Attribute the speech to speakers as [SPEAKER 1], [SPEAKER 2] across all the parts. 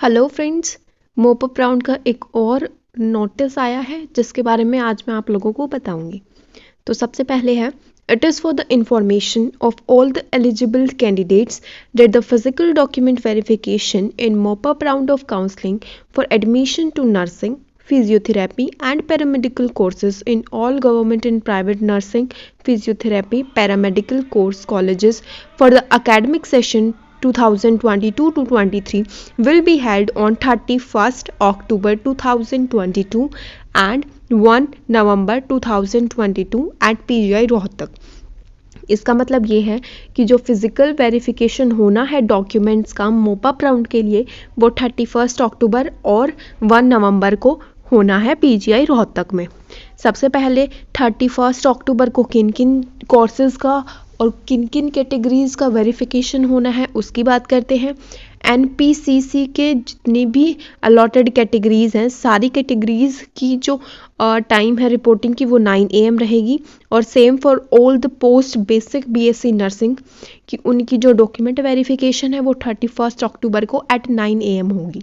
[SPEAKER 1] Hello friends, मोप up round का एक और नोटिस आया है जिसके बारे में आज मैं आप लोगों को बताऊंगी। तो सबसे पहले है, it is for the information of all the eligible candidates that the physical document verification in mop up round of counselling for admission to nursing, physiotherapy and paramedical courses in all government and private nursing, physiotherapy, paramedical course colleges for the academic session 2022 to 23 will be held on 31st October 2022 and 1 November 2022 at PGI Rohtak. इसका मतलब ये है कि जो physical verification होना है documents का मोप अप राउंड के लिए वो 31 अक्टूबर और 1 नवंबर को होना है पीजीआई रोहतक में। सबसे पहले 31 अक्टूबर को किन किन कोर्सेज़ का और किन किन कैटेगरीज़ का वेरिफिकेशन होना है उसकी बात करते हैं। एनपीसीसी के जितनी भी अलॉटेड कैटेगरीज़ हैं, सारी कैटेगरीज़ की जो टाइम है रिपोर्टिंग की वो 9 AM रहेगी और same for all the post basic BSc nursing की उनकी जो डॉक्यूमेंट वेरिफिकेशन है वो 31 अक्टूबर को एट 9 AM होगी।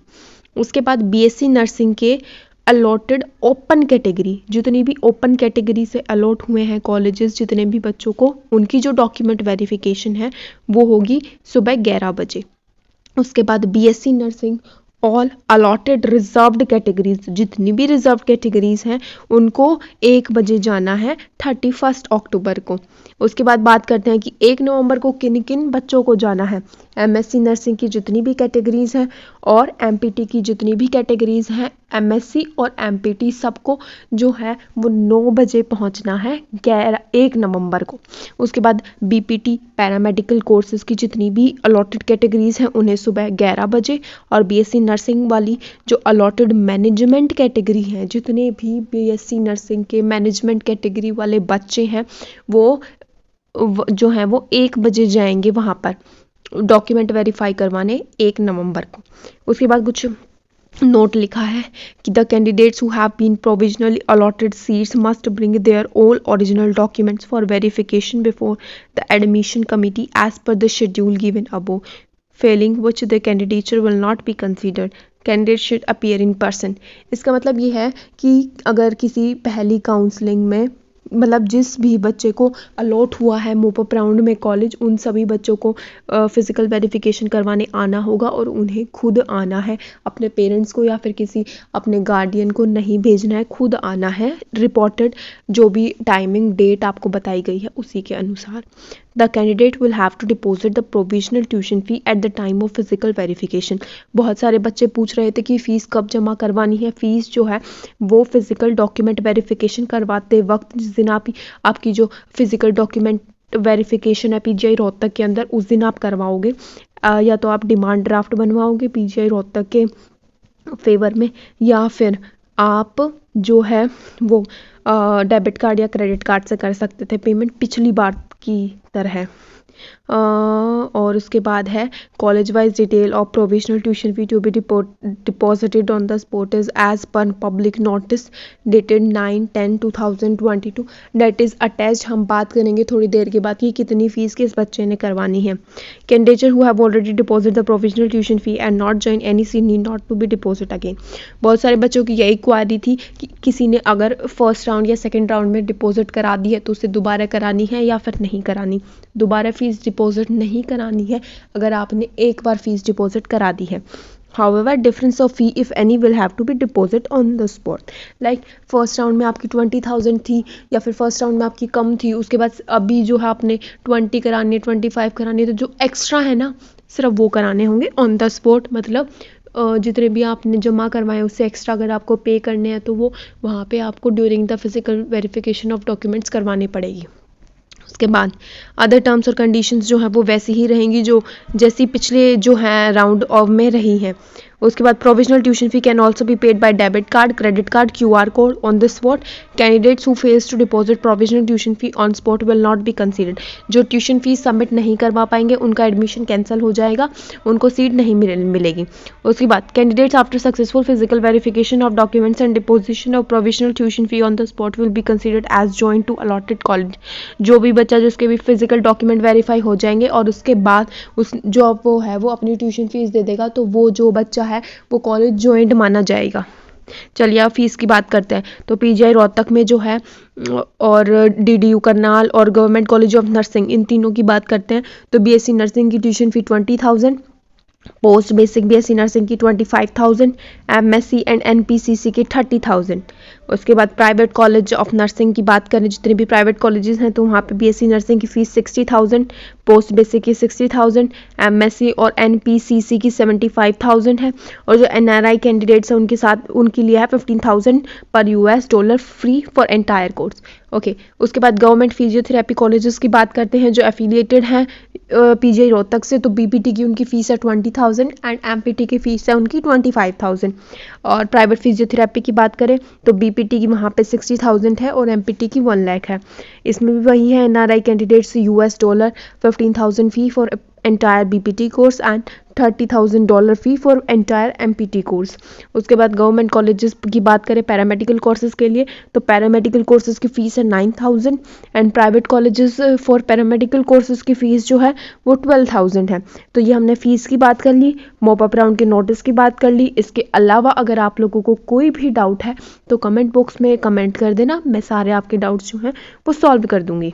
[SPEAKER 1] उसके बाद बीएससी नर्सिंग के अलॉटेड ओपन कैटेगरी, जितनी भी ओपन कैटेगरी से अलॉट हुए हैं कॉलेजेस जितने भी बच्चों को, उनकी जो डॉक्यूमेंट वेरिफिकेशन है वो होगी सुबह 11 बजे। उसके बाद BSc nursing all allotted reserved categories, जितनी भी रिजर्व कैटेगरीज हैं उनको 1 बजे जाना है 31 अक्टूबर को। उसके बाद बात करते हैं कि 1 नवंबर को किन किन बच्चों को जाना है। एमएससी नर्सिंग की जितनी भी कैटेगरीज हैं और एमपीटी की जितनी भी कैटेगरीज हैं, एमएससी और एमपीटी सबको जो है वो 9 बजे पहुंचना है 1 नवंबर को। उसके बाद बीपीटी पैरामेडिकल कोर्सेज की जितनी भी अलॉटेड कैटेगरीज हैं उन्हें सुबह 11 बजे, और बीएससी नर्सिंग वाली जो अलॉटेड मैनेजमेंट कैटेगरी हैं, जितने भी बीएससी नर्सिंग के मैनेजमेंट कैटेगरी वाले बच्चे हैं वो जो हैं वो 1 बजे जाएंगे वहाँ पर डॉक्यूमेंट वेरीफाई करवाने 1 नवंबर को। उसके बाद कुछ नोट लिखा है कि the candidates who have been provisionally allotted seats must bring their all original documents for verification before the admission committee as per the schedule given above, failing which the candidature will not be considered. Candidate should appear in person. इसका मतलब ये है कि अगर किसी पहली counselling में मतलब जिस भी बच्चे को अलॉट हुआ है मोप अप राउंड में कॉलेज, उन सभी बच्चों को फिज़िकल वेरिफिकेशन करवाने आना होगा और उन्हें खुद आना है, अपने पेरेंट्स को या फिर किसी अपने गार्डियन को नहीं भेजना है, खुद आना है। रिपोर्टेड जो भी टाइमिंग डेट आपको बताई गई है उसी के अनुसार। The candidate will have to deposit the provisional tuition fee at the time of physical verification. बहुत सारे बच्चे पूछ रहे थे कि फ़ीस कब जमा करवानी है। फ़ीस जो है वो फिज़िकल डॉक्यूमेंट वेरिफिकेशन करवाते वक्त, जिस दिन आपकी जो फिज़िकल डॉक्यूमेंट वेरिफिकेशन है पीजीआई रोहतक के अंदर, उस दिन आप करवाओगे। या तो आप डिमांड ड्राफ्ट बनवाओगे पीजीआई रोहतक के फेवर में, या फिर आप जो है वो डेबिट कार्ड या क्रेडिट कार्ड से कर सकते थे पेमेंट पिछली बार की तरह। और उसके बाद है college wise detail of provisional tuition fee to be deposited on the spot is as per public notice dated 9/10/2022 date is attached. हम बात करेंगे थोड़ी देर के बाद कि कितनी फीस किस बच्चे ने करवानी है। Candidate who have already deposit the provisional tuition fee and not join any C need not to be deposit again. बहुत सारे बच्चों की यही क्वारी थी कि किसी ने अगर फर्स्ट राउंड या सेकेंड राउंड में डिपॉजिट करा दी है तो उसे दोबारा करानी है या फिर नहीं करानी। दोबारा फीस डिपॉजिट नहीं करानी है अगर आपने एक बार फीस डिपॉजिट करा दी है। However, difference of fee if any will have to be deposit on the spot. Like first round में आपकी 20,000 थी या फिर फर्स्ट राउंड में आपकी कम थी, उसके बाद अभी जो है आपने 20 करानी है, 25 करानी है, तो जो एक्स्ट्रा है ना सिर्फ वो कराने होंगे ऑन द स्पॉट। मतलब जितने भी आपने जमा करवाए उससे एक्स्ट्रा अगर आपको पे करने हैं तो वो वहाँ पे आपको during the physical verification of documents करवानी पड़ेगी। उसके बाद अदर टर्म्स और कंडीशंस जो है वो वैसी ही रहेंगी जो जैसी पिछले जो है राउंड ऑफ में रही हैं। उसके बाद provisional tuition fee can also be paid by debit card, credit card, QR code on the spot. Candidates who fails to deposit provisional tuition fee on spot will not be considered. जो tuition fees submit नहीं करवा पाएंगे उनका admission cancel हो जाएगा, उनको seat नहीं मिलेगी। उसके बाद candidates after successful physical verification of documents and deposition of provisional tuition fee on the spot will be considered as joint to allotted college. जो भी बच्चा जिसके भी फिजिकल डॉक्यूमेंट वेरीफाई हो जाएंगे और उसके बाद उस जो वो है वो अपनी ट्यूशन फीस दे देगा, तो वो जो बच्चा है वो कॉलेज जॉइंट माना जाएगा। चलिए अब फीस की बात करते हैं। तो पीजीआई रोहतक में जो है और डीडीयू करनाल और गवर्नमेंट कॉलेज ऑफ नर्सिंग, इन तीनों की बात करते हैं तो बीएससी नर्सिंग की tuition fee 20,000, post basic BSc nursing की 25,000, एमएससी एंड एनपीसीसी की 30,000। उसके बाद प्राइवेट कॉलेज ऑफ नर्सिंग की बात करें, जितने भी प्राइवेट कॉलेजेस हैं तो वहाँ पे बीएससी नर्सिंग की फ़ीस 60,000, पोस्ट बेसिक की 60,000, एमएससी और एनपीसीसी की 75,000 है। और जो एनआरआई कैंडिडेट्स हैं उनके साथ उनके लिए है 15,000 पर $US free for entire course. Okay, उसके बाद गवर्नमेंट फिजियोथेरेपी कॉलेजेस की बात करते हैं जो एफिलिएटेड हैं पीजीआई रोहतक से। तो बीपीटी की उनकी फ़ीस है 20,000 एंड एमपीटी की फ़ीस है उनकी 25,000। और प्राइवेट फिजियोथेरेपी की बात करें तो बीपीटी की वहाँ पे 60,000 है और एमपीटी की 1 लाख है। इसमें भी वही है, NRI candidates $15,000 fee for entire BPT course and $30,000 fee for entire empty course. उसके बाद गवर्नमेंट कॉलेजेस की बात करें पैरामेडिकल कोर्सेज के लिए तो पैरामेडिकल कोर्सेज की फ़ीस है 9,000 and private colleges for paramedical courses की फ़ीस जो है वो 12,000 है। तो ये हमने फ़ीस की बात कर ली, मॉप अप राउंड के नोटिस की बात कर ली। इसके अलावा अगर आप लोगों को कोई भी डाउट है तो कमेंट बॉक्स में कमेंट कर देना, मैं सारे आपके डाउट्स जो हैं वो सॉल्व कर दूंगी।